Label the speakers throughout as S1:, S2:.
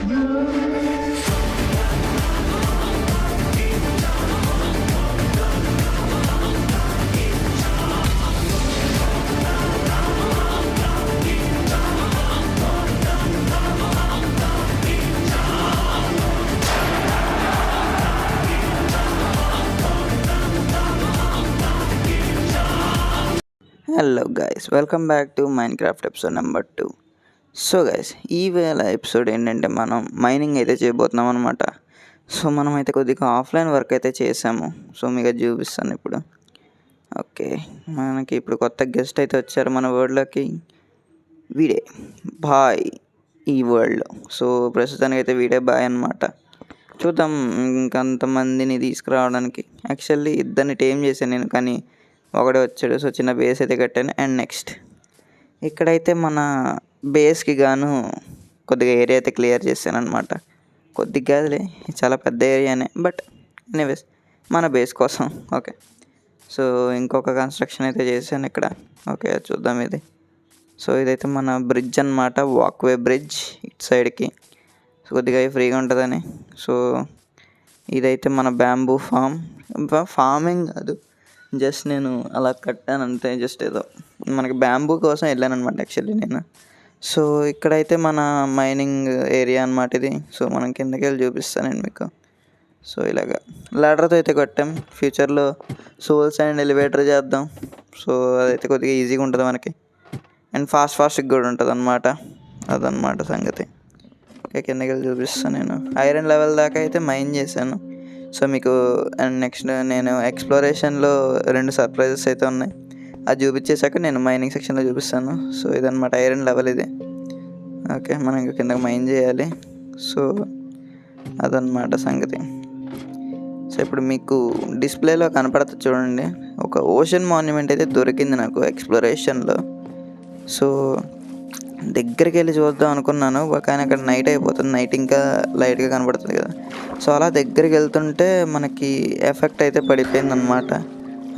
S1: Hello guys, welcome back to Minecraft episode number 2. So guys, ఈవేళ episode ఏంటంటే మనం mining అయితే చేయబోతున్నాం అనమాట. సో మనం అయితే కొద్దిగా ఆఫ్లైన్ వర్క్ అయితే చేసాము. సో మీకు అది చూపిస్తాను ఇప్పుడు. ఓకే, మనకి ఇప్పుడు కొత్త గెస్ట్ అయితే వచ్చారు మన వరల్డ్లోకి. వీడే బాయ్ ఈ వరల్డ్లో. సో ప్రస్తుతానికి అయితే వీడే బాయ్ అనమాట. చూద్దాం ఇంకంతమందిని తీసుకురావడానికి. యాక్చువల్లీ ఇద్దరిని టేమ్ చేశాను నేను, కానీ ఒకడే వచ్చాడు. సో చిన్న బేస్ అయితే కట్టాను. అండ్ నెక్స్ట్ ఇక్కడైతే మన బేస్కి గాను కొద్దిగా ఏరియా అయితే క్లియర్ చేశాను అనమాట. కొద్దిగా కాదులే, చాలా పెద్ద ఏరియానే, బట్ ఎనీవేస్ మన బేస్ కోసం. ఓకే, సో ఇంకొక కన్స్ట్రక్షన్ అయితే చేశాను ఇక్కడ. ఓకే, చూద్దాం ఇది. సో ఇదైతే మన బ్రిడ్జ్ అనమాట, వాక్వే బ్రిడ్జ్ ఇటు సైడ్కి. సో కొద్దిగా ఫ్రీగా ఉంటుందని. సో ఇదైతే మన బ్యాంబూ ఫార్మింగ్ కాదు, జస్ట్ నేను అలా కట్టాను అంతే. జస్ట్ ఏదో మనకి బ్యాంబూ కోసం వెళ్ళాను అనమాట యాక్చువల్లీ నేను. సో ఇక్కడైతే మన మైనింగ్ ఏరియా అనమాట ఇది. సో మనం కిందకి వెళ్ళి చూపిస్తాను నేను మీకు. సో ఇలాగా లాడర్తో అయితే కట్టాం. ఫ్యూచర్లో సోల్స్ అండ్ ఎలివేటర్ చేద్దాం. సో అదైతే కొద్దిగా ఈజీగా ఉంటుంది మనకి, అండ్ ఫాస్ట్గా కూడా ఉంటుంది అనమాట. అదనమాట సంగతి. ఓకే, కిందకి వెళ్ళి చూపిస్తాను నేను. ఐరన్ లెవెల్ దాకా అయితే మైన్ చేశాను. సో మీకు అండ్ నెక్స్ట్ నేను ఎక్స్ప్లోరేషన్లో 2 సర్ప్రైజెస్ అయితే ఉన్నాయి. అది చూపించేశాక నేను మైనింగ్ సెక్షన్లో చూపిస్తాను. సో ఇదన్నమాట ఐరన్ లెవెల్ ఇది. ఓకే, మనం ఇంకా కిందకి మైన్ చేయాలి. సో అదనమాట సంగతి. సో ఇప్పుడు మీకు డిస్ప్లేలో కనపడుతుంది చూడండి, ఒక ఓషన్ మాన్యుమెంట్ అయితే దొరికింది నాకు ఎక్స్ప్లోరేషన్లో. సో దగ్గరికి వెళ్ళి చూద్దాం అనుకున్నాను, కానీ అక్కడ నైట్ అయిపోతుంది. నైట్ ఇంకా లైట్గా కనబడుతుంది కదా. సో అలా దగ్గరికి వెళ్తుంటే మనకి ఎఫెక్ట్ అయితే పడిపోయింది అనమాట.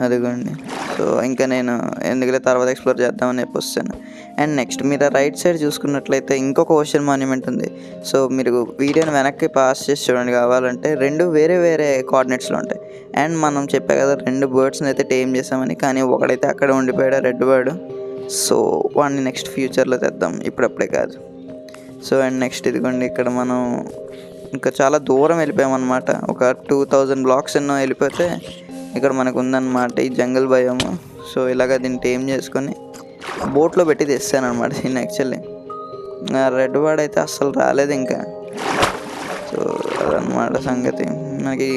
S1: అదిగోండి. సో ఇంకా నేను ఎందుకులే తర్వాత ఎక్స్ప్లోర్ చేద్దామని చెప్పి వస్తాను. అండ్ నెక్స్ట్ మీరు రైట్ సైడ్ చూసుకున్నట్లయితే ఇంకొక ఓషన్ మాన్యుమెంట్ ఉంది. సో మీరు వీడియోని వెనక్కి పాస్ చేసి చూడండి కావాలంటే. 2 వేరే వేరే కోఆర్డినేట్స్లో ఉంటాయి. అండ్ మనం చెప్పా కదా 2 బర్డ్స్ని అయితే టేమ్ చేసామని, కానీ ఒకడైతే అక్కడ ఉండిపోయాడు, రెడ్ బర్డ్. సో వాడిని నెక్స్ట్ ఫ్యూచర్లో తెద్దాం, ఇప్పుడప్పుడే కాదు. సో అండ్ నెక్స్ట్ ఇదిగోండి, ఇక్కడ మనం ఇంకా చాలా దూరం వెళ్ళిపోయామన్నమాట. ఒక 2000 బ్లాక్స్ ఎన్నో వెళ్ళిపోతే ఇక్కడ మనకు ఉందన్నమాట ఈ జంగల్ బయోము. సో ఇలాగ దీన్ని టేమ్ చేసుకొని బోట్లో పెట్టి తెస్తాను అనమాట దీన్ని. యాక్చువల్లీ రెడ్ బర్డ్ అయితే అస్సలు రాలేదు ఇంకా. సో అదనమాట సంగతి. మనకి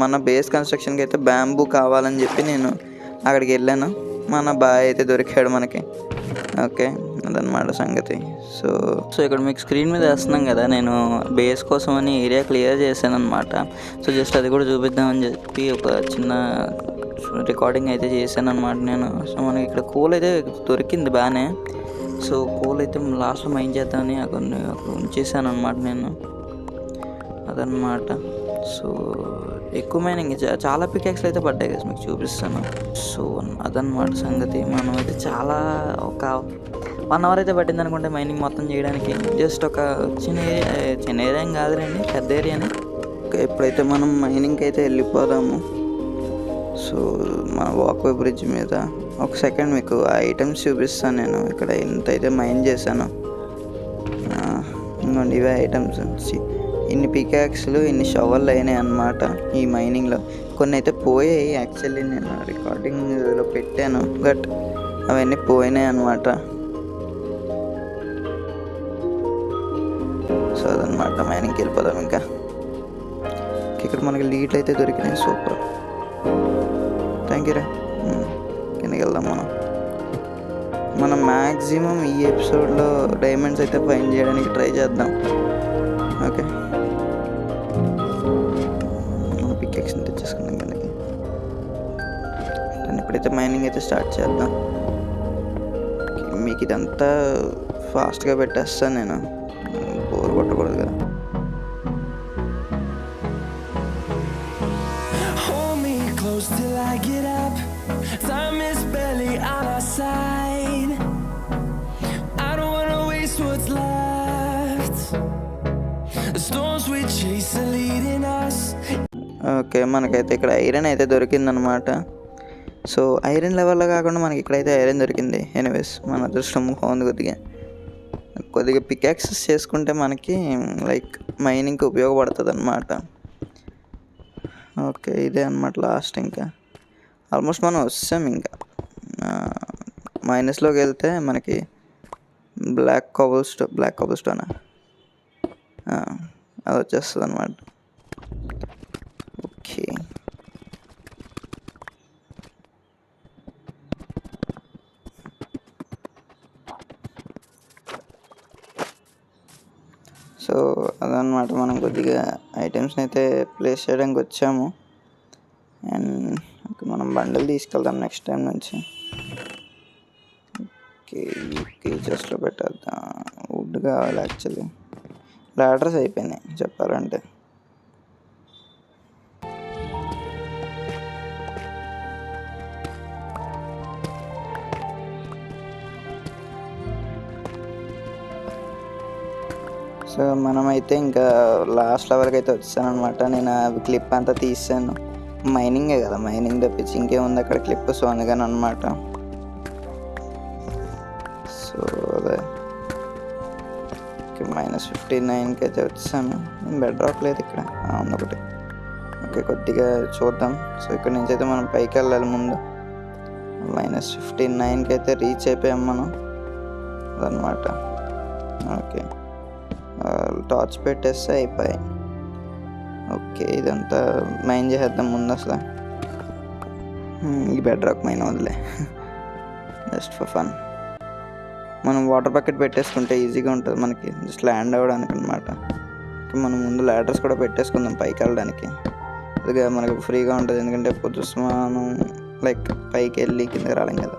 S1: మన బేస్ కన్స్ట్రక్షన్కి అయితే బ్యాంబూ కావాలని చెప్పి నేను అక్కడికి వెళ్ళాను. మన బాయ్ అయితే దొరికాడు మనకి. ఓకే, అదనమాట సంగతి. సో ఇక్కడ మీకు స్క్రీన్ మీద వేస్తున్నాం కదా, నేను బేస్ కోసం అని ఏరియా క్లియర్ చేశాను అనమాట. సో జస్ట్ అది కూడా చూపిద్దామని చెప్పి ఒక చిన్న రికార్డింగ్ అయితే చేశాను అనమాట నేను. సో మనకి ఇక్కడ కోల్ అయితే దొరికింది బాగానే. సో కోల్ అయితే లాస్ట్లో మైన్ చేద్దామని అక్కడ ఉంచేసాను అనమాట నేను. అదనమాట. సో ఎక్కువ మైనింగ్ చాలా పికాక్స్లు అయితే పడ్డాయి కదా, మీకు చూపిస్తాను. సో అదనమాట సంగతి. మనం అయితే చాలా ఒక 1 అవర్ అయితే పట్టింది అనుకుంటే మైనింగ్ మొత్తం చేయడానికి. జస్ట్ ఒక చిన్న ఏరియా కాదులేండి, పెద్ద ఏరియానే. ఇప్పుడైతే మనం మైనింగ్కి అయితే వెళ్ళిపోదాము. సో మన వాక్వే బ్రిడ్జ్ మీద ఒక సెకండ్ మీకు ఐటమ్స్ చూపిస్తాను నేను. ఇక్కడ ఎంత అయితే మైన్ చేశాను, ఇంకోండి ఇవే ఐటమ్స్. ఇన్ని పికాక్స్లు, ఇన్ని షవర్లు అయినాయి అన్నమాట ఈ మైనింగ్లో. కొన్ని అయితే పోయాయి యాక్చువల్లీ, నేను రికార్డింగ్లో పెట్టాను, బట్ అవన్నీ పోయినాయి అన్నమాట. సో అదనమాట, మైనింగ్కి వెళ్ళిపోదాం ఇంకా. ఇక్కడ మనకి లీడ్లు అయితే దొరికినాయి, సూపర్. థ్యాంక్ యూ రా. కిందకి వెళ్దాం మనం మ్యాక్సిమం ఈ ఎపిసోడ్లో డైమండ్స్ అయితే ఫైండ్ చేయడానికి ట్రై చేద్దాం. ఓకే, పికెక్స్ని తెచ్చేసుకుందాం కిందకి. ఇప్పుడైతే మైనింగ్ అయితే స్టార్ట్ చేద్దాం. మీకు ఇదంతా ఫాస్ట్గా పెట్టేస్తాను నేను, బోర్ కొట్టకూడదు కదా.
S2: Till I get up, time is barely on our side. I don't wanna waste what's left. The storms we chase are leading us.
S1: Okay, మనకైతే ఇక్కడ ఐరన్ అయితే దొరికిందనమాట. సో ఐరన్ లెవెల్లో కాకుండా మనకి ఇక్కడైతే ఐరన్ దొరికింది. ఎనీవేస్ మన అదృష్టం బాగుంది. కొద్దిగా పికాక్సెస్ చేసుకుంటే మనకి లైక్ మైనింగ్కి ఉపయోగపడుతుంది అనమాట. ఓకే, ఇదే అనమాట లాస్ట్. ఇంకా ఆల్మోస్ట్ మనం వస్తాం. ఇంకా మైనస్లోకి వెళ్తే మనకి బ్లాక్ కబుల్ స్టోన్ అది వచ్చేస్తుంది అనమాట. ఓకే, సో అదనమాట. మనం కొద్దిగా ఐటమ్స్ని అయితే ప్లేస్ చేయడానికి వచ్చాము. అండ్ మనం బండిల్ తీసుకెళ్దాం నెక్స్ట్ టైం నుంచి. ఓకే, చెస్ట్లో పెట్టేద్దాం. వుడ్ కావాలి యాక్చువల్లీ. లాడర్స్ అయిపోయినాయి చెప్పాలంటే. సో మనమైతే ఇంకా లాస్ట్ లెవెల్కి అయితే వచ్చానమాట. నేను ఆ క్లిప్ అంతా తీసాను. మైనింగే కదా, మైనింగ్ తప్పించి ఇంకేముంది అక్కడ క్లిప్. సో అందుకని అనమాట. సో అదే -59కి అయితే వచ్చాను. బెడ్ రాక్ లేదు ఇక్కడ, ఉంది ఒకటి. ఓకే, కొద్దిగా చూద్దాం. సో ఇక్కడ నుంచి అయితే మనం పైకి వెళ్ళాలి ముందు. -59కి అయితే రీచ్ అయిపోయాం మనం అదనమాట. ఓకే, టార్చ్ పెట్టేస్తే అయిపోయాయి. ఓకే, ఇదంతా మైన్ చేసేద్దాం ముందు. అసలు ఈ బెడ్ రాక్ మైన్ వదిలే, జస్ట్ ఫర్ ఫన్. మనం వాటర్ బకెట్ పెట్టేసుకుంటే ఈజీగా ఉంటుంది మనకి, జస్ట్ ల్యాండ్ అవ్వడానికి అనమాట. మనం ముందు ల్యాడర్స్ కూడా పెట్టేసుకుందాం పైకి వెళ్ళడానికి. అది మనకు ఫ్రీగా ఉంటుంది. ఎందుకంటే పొద్దుస్మానం లైక్ పైకి వెళ్ళి కిందకి రాలేం కదా.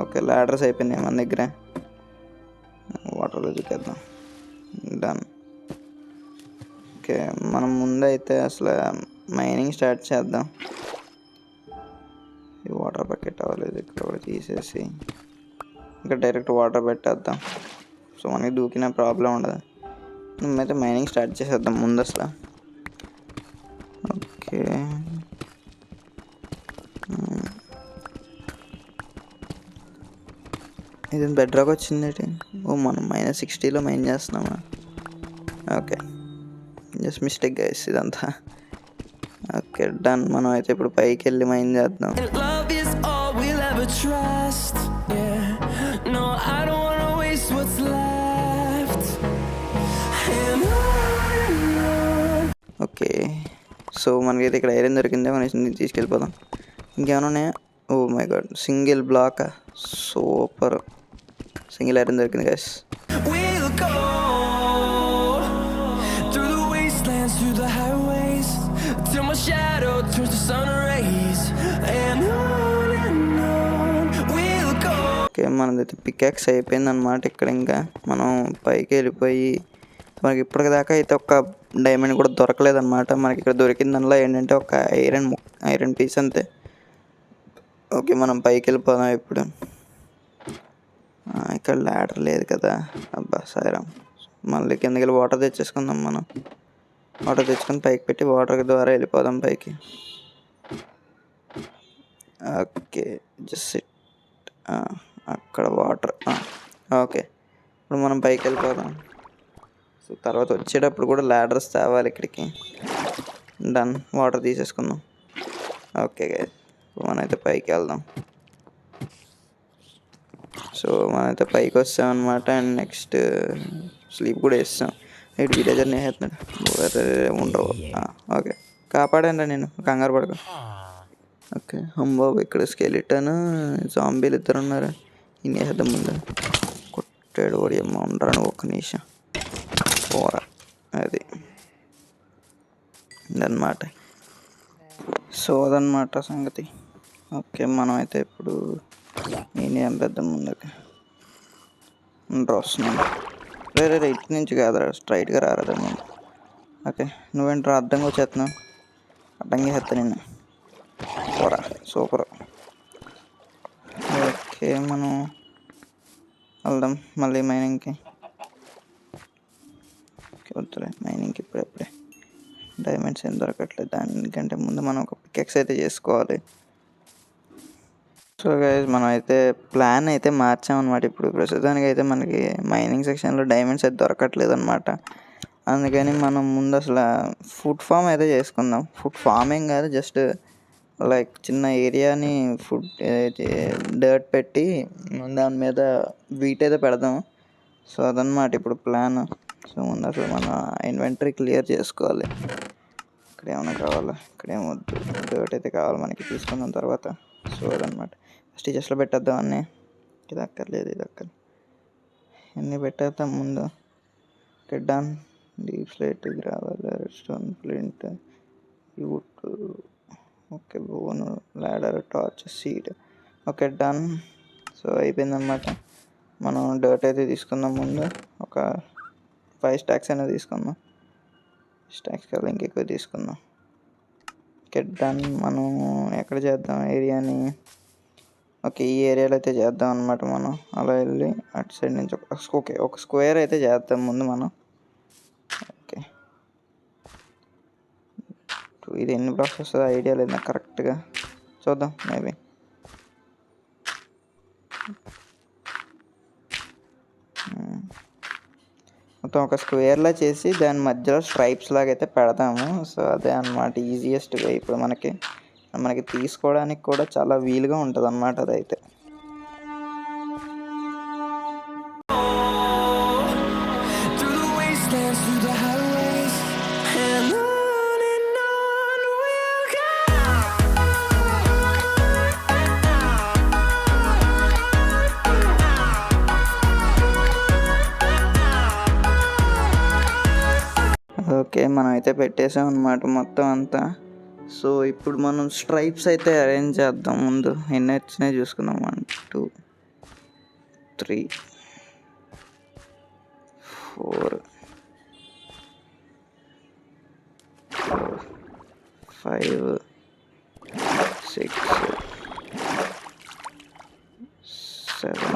S1: ఓకే, ల్యాడర్స్ అయిపోయినాయి మన దగ్గర. వాటర్లో చూకేద్దాం. డన్. ఓకే, మనం ముందైతే అసలు మైనింగ్ స్టార్ట్ చేద్దాం. ఈ వాటర్ బకెట్ అవ్వలేదు, ఇక్కడ కూడా తీసేసి ఇంకా డైరెక్ట్ వాటర్ పెట్టేద్దాం. సో మనకి దూకిన ప్రాబ్లం ఉండదు. మేమైతే మైనింగ్ స్టార్ట్ చేసేద్దాం ముందు అసలు. ఓకే, ఇది బెడ్ రాక్ వచ్చింది. ఓ, మనం -60లో మైన్ చేస్తున్నామా? ఓకే, జస్ట్ మిస్టేక్ గైస్ ఇదంతా. Okay, done. మనం అయితే ఇప్పుడు పైకి వెళ్ళి మైన్ చేద్దాం.
S2: Love is all we'll ever trust. Yeah, no, I don't wanna waste what's left. And on.
S1: Okay, so మనకైతే ఇక్కడ ఐరన్ దొరికిందే, మనం తీసుకెళ్ళిపోదాం. ఇంకేమైనా ఉన్నాయా? Oh my God, single block, super. Single iron దొరికింది guys.
S2: We'll go through the wastelands, through the highways, till my shadow turns to sun rays. And on we'll go.
S1: Okay, మనదైతే pickaxe అయిపోయింది అనమాట. ఇక్కడ ఇంకా మనం పైకి వెళ్ళిపోయి మనకి ఇప్పటిదాకా అయితే ఒక్క డైమండ్ కూడా దొరకలేదన్నమాట. మనకి ఇక్కడ దొరికిన దానిలో ఏంటంటే ఒక ఐరన్ పీస్ అంతే. ఓకే, మనం పైకి వెళ్ళిపోదాం ఇప్పుడు. ఇక్కడ ల్యాడర్ లేదు కదా, అబ్బా సాయిరామ్. మళ్ళీ కిందకి వెళ్ళి వాటర్ తెచ్చేసుకుందాం. మనం వాటర్ తెచ్చుకొని పైకి పెట్టి వాటర్ ద్వారా వెళ్ళిపోదాం పైకి. ఓకే, జస్ట్ అక్కడ వాటర్. ఓకే, ఇప్పుడు మనం పైకి వెళ్ళిపోదాం. సో తర్వాత వచ్చేటప్పుడు కూడా ల్యాడర్స్ తేవాలి ఇక్కడికి. డన్, వాటర్ తీసేసుకుందాం. ఓకే గైస్, మనమైతే పైకి వెళ్దాం. సో మనమైతే పైకి వస్తామన్నమాట. అండ్ నెక్స్ట్ స్లీప్ కూడా వేస్తాం. ఇటు విలేజర్ని వేస్తున్నాడు ఉండవు. ఓకే, కాపాడండి, నేను కంగారు పడక. ఓకే, బాబు ఇక్కడ స్కెలిటన్ జాంబీలు ఇద్దరు ఉన్నారు. ఇన్ని వేద్దాం ముందు. కొట్టాడు వాడి అమ్మ, ఉండరాను ఒక్క నిమిషం. పోరా, అది అదనమాట. సో అదనమాట సంగతి. ఓకే, మనం అయితే ఇప్పుడు నేను ఏం పెద్దాం ముందుకి వస్తున్నాను. రే ఇటు నుంచి కాదురా, స్ట్రైట్గా రారదా నేను. ఓకే, నువ్వేంట్రా అడ్డంగా వచ్చేస్తున్నావు? అడ్డంగా వేస్తా నిన్ను. పోరా, సూపర్. ఓకే, మనం వెళ్దాం మళ్ళీ మైనింగ్కి. వద్దులే మైనింగ్కి ఇప్పుడెప్పుడే డైమండ్స్ ఏం దొరకట్లేదు. దానికంటే ముందు మనం ఒక పికెక్స్ అయితే చేసుకోవాలి. సో గైస్ మనం అయితే ప్లాన్ అయితే మార్చామన్నమాట. ఇప్పుడు ప్రస్తుతానికి అయితే మనకి మైనింగ్ సెక్షన్లో డైమండ్స్ అయితే దొరకట్లేదు అనమాట. అందుకని మనం ముందు అసలు ఫుడ్ ఫామ్ అయితే చేసుకుందాం. ఫుడ్ ఫార్మింగ్ కాదు, జస్ట్ లైక్ చిన్న ఏరియాని ఫుడ్ డర్ట్ పెట్టి దాని మీద వీట్ అయితే పెడదాం. సో అదనమాట ఇప్పుడు ప్లాన్. సో ముందు అసలు మన ఇన్వెంటరీ క్లియర్ చేసుకోవాలి. ఇక్కడ ఏమైనా కావాలా, ఇక్కడ ఏమొద్దు, డర్ట్ అయితే కావాలి మనకి, తీసుకున్న తర్వాత. సో అదనమాట ఫస్ట్ జస్ట్లో పెట్టేద్దాం అన్నీ. ఇది అక్కర్లేదు, ఇది అక్కర్లేదు, అన్నీ పెట్టేద్దాం ముందు. Okay done. Deep slate gravel, stone, flint, wood, okay bone, ladder, torch, seed. Okay done. So అయిపోయిందన్నమాట. మనం డర్ట్ అయితే తీసుకుందాం ముందు. ఒక 5 స్టాక్స్ అయినా తీసుకుందాం. స్టాక్స్ కల్లా ఇంకెక్కువ తీసుకుందాం. Okay done. మనం ఎక్కడ చేద్దాం ఏరియాని? ఓకే ఈ ఏరియాలో అయితే చేద్దాం అనమాట. మనం అలా వెళ్ళి అటు సైడ్ నుంచి ఒక స్క్వేర్ అయితే చేద్దాం ముందు మనం. ఓకే ఇది ఎన్ని బ్లాక్స్ వస్తుందో ఐడియా లేదు నాకు కరెక్ట్గా, చూద్దాం మేబీ. మొత్తం ఒక స్క్వేర్లా చేసి దాని మధ్యలో స్ట్రైప్స్ లాగా అయితే పెడతాము. సో అదే అన్నమాట ఈజియెస్ట్ వే. ఇప్పుడు మనకి తీసుకోవడానికి కూడా చాలా వీలుగా ఉంటుంది అన్నమాట అదైతే.
S2: Through the wastelands, through the highways, and on we'll go.
S1: Okay మనం అయితే పెట్టేసాం అన్నమాట మొత్తం అంతా. సో ఇప్పుడు మనం స్ట్రైప్స్ అయితే అరేంజ్ చేద్దాం. ముందు ఎన్ని వచ్చినాయి చూసుకుందాం. 1 2 3 4 5 6 7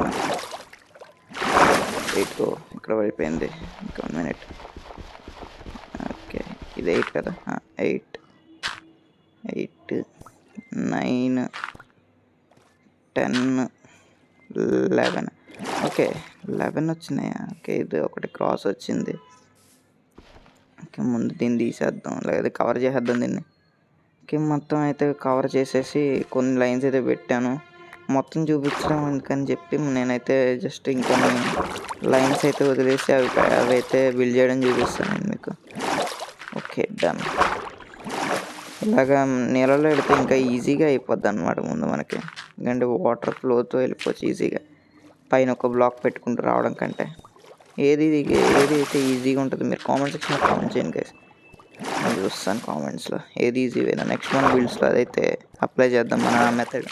S1: 8. ఇక్కడ పడిపోయింది, ఇంకా 1 మినిట్. ఓకే ఇది 8 కదా, 8 9 10 11. ఓకే 11 వచ్చినాయా? ఓకే ఇది ఒకటి క్రాస్ వచ్చింది. ఓకే ముందు దీన్ని తీసేద్దాం, లేదా కవర్ చేసేద్దాం దీన్ని. ఓకే మొత్తం అయితే కవర్ చేసేసి కొన్ని లైన్స్ అయితే పెట్టాను. మొత్తం చూపించడం ఎందుకని చెప్పి నేనైతే జస్ట్ ఇంకొన్ని లైన్స్ అయితే వదిలేసి అవి అయితే బిల్డ్ చేయడం చూపిస్తాను నేను మీకు. Okay done. ఇలాగా నీళ్ళలో వెళితే ఇంకా ఈజీగా అయిపోద్ది అనమాట ముందు మనకి. ఎందుకంటే వాటర్ ఫ్లోతో వెళ్ళిపోవచ్చు ఈజీగా, పైన ఒక బ్లాక్ పెట్టుకుంటూ రావడం కంటే. ఏది అయితే ఈజీగా ఉంటుంది మీరు కామెంట్ సెక్షన్లో కామెంట్ చేయండి గైస్. నేను చూస్తాను కామెంట్స్లో ఏది ఈజీ వేనా. నెక్స్ట్ మన బిల్డ్స్లో అదైతే అప్లై చేద్దాం మన మెథడ్.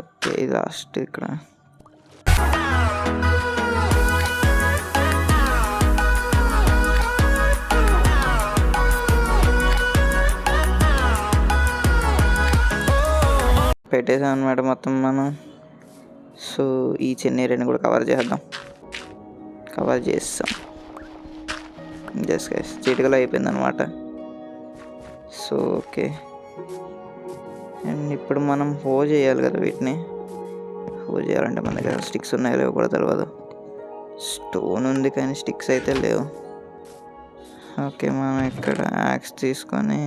S1: ఓకే లాస్ట్ ఇక్కడ పెట్టేసాం అనమాట మొత్తం మనం. సో ఈ చిన్న ఏరియాని కూడా కవర్ చేద్దాం. కవర్ చేస్తాం జస్ట్ గైస్, చిటికలో అయిపోయింది అనమాట. సో ఓకే అండ్ ఇప్పుడు మనం హో చేయాలి కదా వీటిని. హో చేయాలంటే మన దగ్గర స్టిక్స్ ఉన్నాయో లేవో కూడా తెలియదు. స్టోన్ ఉంది కానీ స్టిక్స్ అయితే లేవు. ఓకే మనం ఇక్కడ యాక్స్ తీసుకొని,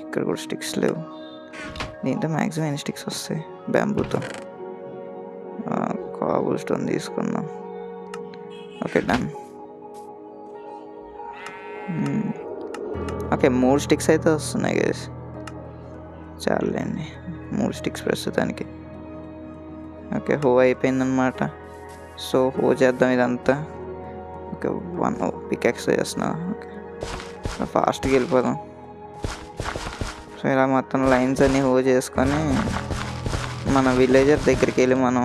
S1: ఇక్కడ కూడా స్టిక్స్ లేవు. దీంతో మ్యాక్సిమం ఎన్ని స్టిక్స్ వస్తాయి? బ్యాంబూతో కాబుల్ స్టోన్ తీసుకుందాం. Okay done. ఓకే 3 స్టిక్స్ అయితే వస్తున్నాయి గైస్, చాలండి 3 స్టిక్స్ ప్రస్తుతానికి. ఓకే హో అయిపోయిందనమాట. సో హో చేద్దాం ఇదంతా. ఓకే 1 పికాక్స్ చేస్తున్నా. ఓకే ఫాస్ట్గా వెళ్ళిపోదాం. సో ఇలా మొత్తం లైన్స్ అన్నీ హో చేసుకొని మన విలేజర్ దగ్గరికి వెళ్ళి మనం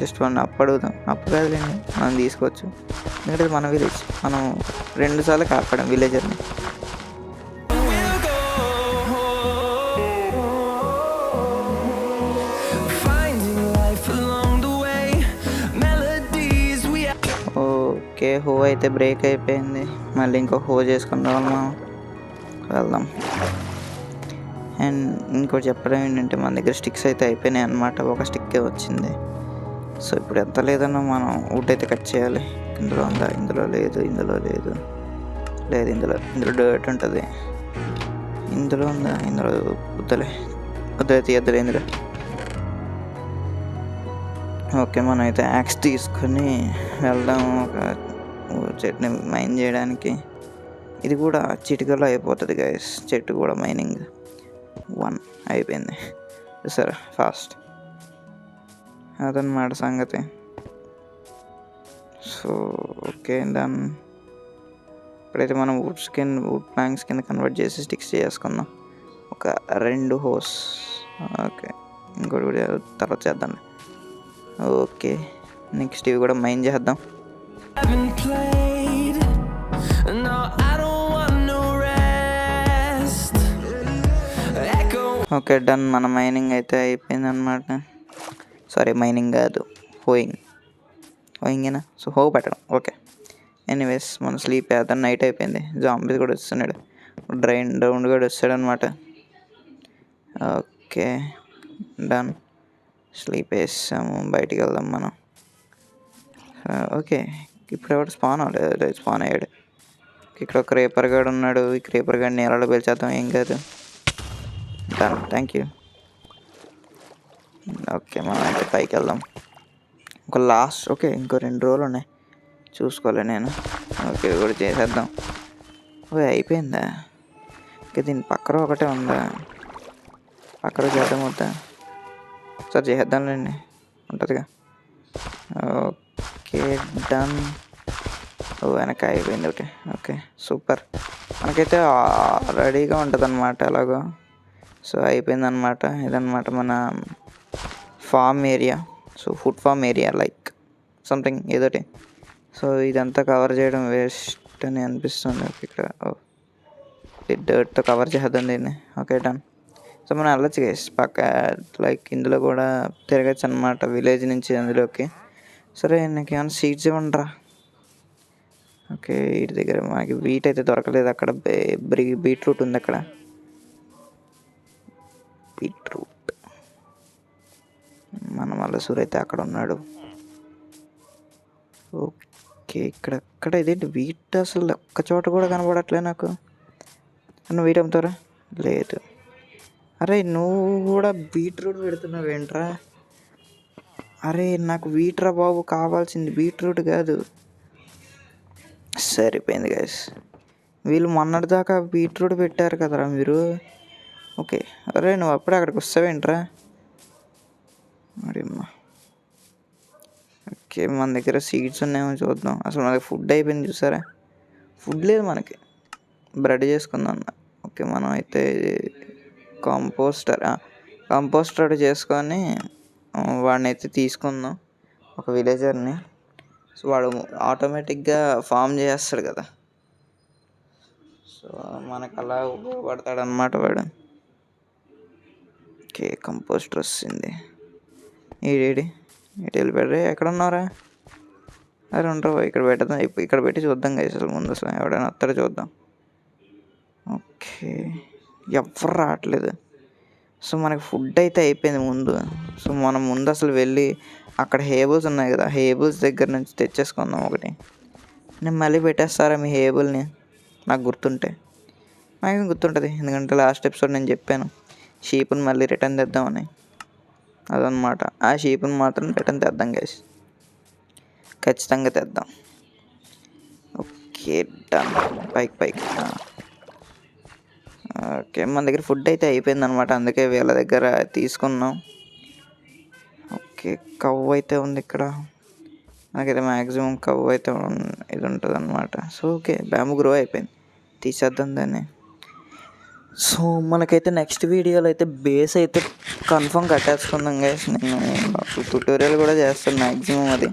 S1: జస్ట్ వన్ అప్పు అడుగుదాం. అప్పు కాదులేండి, మనం తీసుకోవచ్చు, ఎందుకంటే మన విలేజ్. మనం 2 సార్లు కాపాడాం విలేజర్ని.
S2: Finding life along the way, melodies
S1: okay, హో అయితే బ్రేక్ అయిపోయింది. మళ్ళీ ఇంకో హో చేసుకుని మనం వెళ్దాం. అండ్ ఇంకోటి చెప్పడం ఏంటంటే మన దగ్గర స్టిక్స్ అయితే అయిపోయినాయి అన్నమాట. ఒక స్టిక్కే వచ్చింది. సో ఇప్పుడు ఎంత లేదన్నా మనం వుడ్ అయితే కట్ చేయాలి. ఇందులో ఉందా? ఇందులో లేదు. ఇందులో లేదు. ఇందులో డర్ట్ ఉంటుంది. ఇందులో ఉందా? ఇందులో వద్దులే తీయద్దులే ఇందులో. ఓకే, మనం అయితే యాక్స్ తీసుకుని వెళ్దాం ఒక చెట్టుని మైన్ చేయడానికి. ఇది కూడా చిటికలో అయిపోతుంది గైస్. చెట్టు కూడా మైనింగ్ 1 అయిపోయింది. సరే ఫాస్ట్ అదన్నమాట సంగతి. So okay, done. ఇప్పుడైతే మనం వుడ్ ప్లాంక్స్ కింద కన్వర్ట్ చేసి స్టిక్స్ చేసుకుందాం. ఒక 2 హోస్. ఓకే, ఇంకోటి కూడా తర్వాత చేద్దాం. ఓకే, నెక్స్ట్ ఇవి కూడా మైన్ చేద్దాం. Okay, done. మన మైనింగ్ అయితే అయిపోయింది అనమాట. సారీ, మైనింగ్ కాదు, హోయింగేనా. సో హో పెట్టడం. ఓకే, ఎనీవేస్ మనం స్లీప్ వేద్దాం. నైట్ అయిపోయింది. జాంబీస్ కూడా వస్తున్నాడు. రౌండ్ కూడా వస్తాడు అనమాట. Okay, done. స్లీప్ వేసాము. బయటికి వెళ్దాం మనం. ఓకే, ఇప్పుడు ఎవరు స్పాన్ అవ్వలేదు. స్పాన్ అయ్యాడు. ఇక్కడ ఒక క్రేపర్ గార్డ్ ఉన్నాడు. ఈ క్రేపర్ గార్డ్ నీళ్ళలో పేల్చేద్దాం. ఏం కాదు. Done, thank you. ఓకే, మనం అయితే పైకి వెళ్దాం. ఒక లాస్ట్. ఓకే, ఇంకో 2 రోజులు ఉన్నాయి, చూసుకోలే నేను. ఓకే, కూడా చేసేద్దాం. ఓకే, అయిపోయిందా? ఓకే, దీని పక్కన ఒకటే ఉందా? పక్కన చేద్దాం వద్దా? సరే చేద్దాంలేండి, ఉంటుందిగా. Okay, done. వెనక అయిపోయింది ఒకటి. Okay, super. మనకైతే రెడీగా ఉంటుంది అన్నమాట ఎలాగో. సో అయిపోయింది అనమాట. ఇదన్నమాట మన farm area. So food farm area like something ఏదోటి. సో ఇదంతా కవర్ చేయడం వేస్ట్ అని అనిపిస్తుంది. ఇక్కడ డర్ట్తో కవర్ చేద్దాం దీన్ని. Okay, done. సో మనం వెళ్ళొచ్చు గైస్ పక్క, లైక్ ఇందులో కూడా తిరగచ్చు అనమాట, విలేజ్ నుంచి అందులోకి. సరే, నాకు ఏమైనా సీడ్స్ ఇవ్వండిరా. ఓకే, వీటి దగ్గర మనకి వీట్ అయితే దొరకలేదు. అక్కడ బీట్రూట్ ఉంది. అక్కడ బీట్రూట్. మన మల్లసూర్ అయితే అక్కడ ఉన్నాడు. ఓకే, ఇక్కడ ఇదేంటి వీట్ అసలు ఒక్క చోట కూడా కనబడట్లే నాకు. నువ్వు వీట్ అమ్ముతారా? లేదు. అరే, నువ్వు కూడా బీట్రూట్ పెడుతున్నావు ఏంట్రా? అరే, నాకు వీట్రా బాబు కావాల్సింది, బీట్రూట్ కాదు. సరిపోయింది గైస్. వీళ్ళు మొన్నటిదాకా బీట్రూట్ పెట్టారు కదరా మీరు. ఓకే, అరే నువ్వు అప్పుడే అక్కడికి వస్తావేంట్రా? మరమ్మా. ఓకే, మన దగ్గర సీడ్స్ ఉన్నాయేమో చూద్దాం. అసలు మనకి ఫుడ్ అయిపోయింది చూసారా? ఫుడ్ లేదు మనకి. బ్రెడ్ చేసుకుందాం. ఓకే, మనం అయితే కంపోస్టర్ చేసుకొని వాడిని అయితే తీసుకుందాం, ఒక విలేజర్ని. సో వాడు ఆటోమేటిక్గా ఫామ్ చేస్తాడు కదా. సో మనకు అలా ఉపయోగపడతాడు అన్నమాట వాడు. ఓకే, కంపోస్టర్ వస్తుంది. ఇటు వెళ్ళిపోయాడు. ఎక్కడ ఉన్నారా? అరే ఉంటావు, ఇక్కడ పెట్టద్దాం. ఇక్కడ పెట్టి చూద్దాం కదా అసలు. ముందు అసలు ఎవడైనా వస్తాడో చూద్దాం. ఓకే, ఎవరు రావట్లేదు. సో మనకి ఫుడ్ అయితే అయిపోయింది ముందు. సో మనం ముందు అసలు వెళ్ళి అక్కడ హేబుల్స్ ఉన్నాయి కదా, హేబుల్స్ దగ్గర నుంచి తెచ్చేసుకుందాం ఒకటి. నేను మళ్ళీ పెట్టేస్తారా మీ హేబుల్ని? నాకు గుర్తుంటే. నాకు గుర్తుంటుంది, ఎందుకంటే లాస్ట్ ఎపిసోడ్ నేను చెప్పాను షీప్ని మళ్ళీ రిటర్న్ తెద్దామని. అదనమాట. ఆ షీప్ని మాత్రం రిటర్న్ తెద్దాం గైస్, ఖచ్చితంగా తెద్దాం. Okay, done. పైకి. ఓకే, మన దగ్గర ఫుడ్ అయితే అయిపోయింది అనమాట, అందుకే వీళ్ళ దగ్గర తీసుకున్నాం. ఓకే, కవ్వు అయితే ఉంది ఇక్కడ. నాకైతే మ్యాక్సిమం కవ్వు అయితే ఇది ఉంటుంది అనమాట. సో ఓకే, బ్యాంబూ గ్రో అయిపోయింది, తీసేద్దాం దాన్ని. సో మనకైతే నెక్స్ట్ వీడియోలో అయితే బేస్ అయితే కన్ఫర్మ్ కట్టేసుకుందాం గైస్. నేను ట్యూటోరియల్ కూడా చేస్తాను మ్యాక్సిమం అది.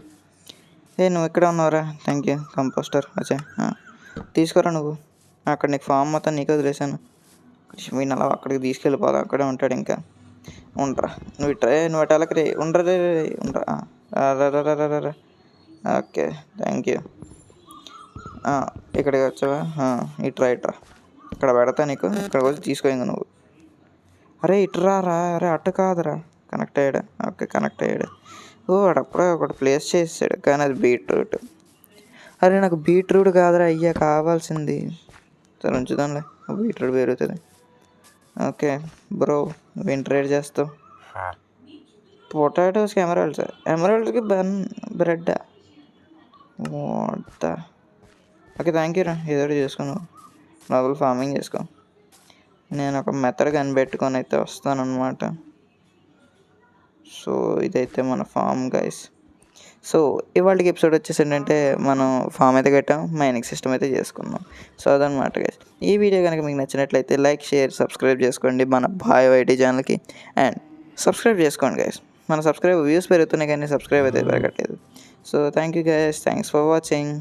S1: నువ్వు ఇక్కడ ఉన్నావురా? Thank you composter. అచ్చా, తీసుకోరా నువ్వు. అక్కడ నీకు ఫామ్ మొత్తం నీకు వదిలేసాను. వీడిని అలా అక్కడికి తీసుకెళ్ళిపోదాం, అక్కడే ఉంటాడు. ఇంకా ఉండరా నువ్వు అటాలకి రే. ఉండరా. Okay, thank you. ఇక్కడికి వచ్చావా? ఇట్రా ఇట్రా, ఇక్కడ పెడతా నీకు, ఇక్కడికి వచ్చి తీసుకో ఇంక నువ్వు. అరే ఇట్రా రా, అరే అట్టు కాదురా. కనెక్ట్ అయ్యాడు, ఓకే కనెక్ట్ అయ్యాడు. వాడు అప్పుడే ఒకటి ప్లేస్ చేసాడు, కానీ అది బీట్రూట్. అరే నాకు బీట్రూట్ కాదురా అయ్యా కావాల్సింది. సరే ఉంచుదాంలే, బీట్రూట్ పెరుగుతుంది. ఓకే బ్రో, నువ్వేం ట్రేడ్ చేస్తావు? పొటాటోస్కి ఎమరాల్డ్స్కి bread. What. Okay thank you రా, ఏదో ఒకటి చేసుకున్నావు, లోపల ఫార్మింగ్ చేసుకో. నేను ఒక మెథడ్ కనిపెట్టుకొని అయితే వస్తానన్నమాట. సో ఇదైతే మన ఫామ్ గైస్. సో ఇవాళకి ఎపిసోడ్ వచ్చేసి ఏంటంటే మనం ఫామ్ అయితే కట్టాం, మైనింగ్ సిస్టమ్ అయితే చేసుకున్నాం. సో అదనమాట గైస్. ఈ వీడియో కనుక మీకు నచ్చినట్లయితే లైక్, షేర్, సబ్స్క్రైబ్ చేసుకోండి మన బాయ్ వైటీ ఛానల్కి. అండ్ సబ్స్క్రైబ్ చేసుకోండి గైస్. మన వ్యూస్ పెరుగుతున్నాయి కానీ సబ్స్క్రైబ్ అయితే పెరగట్లేదు. So thank you guys, thanks for watching.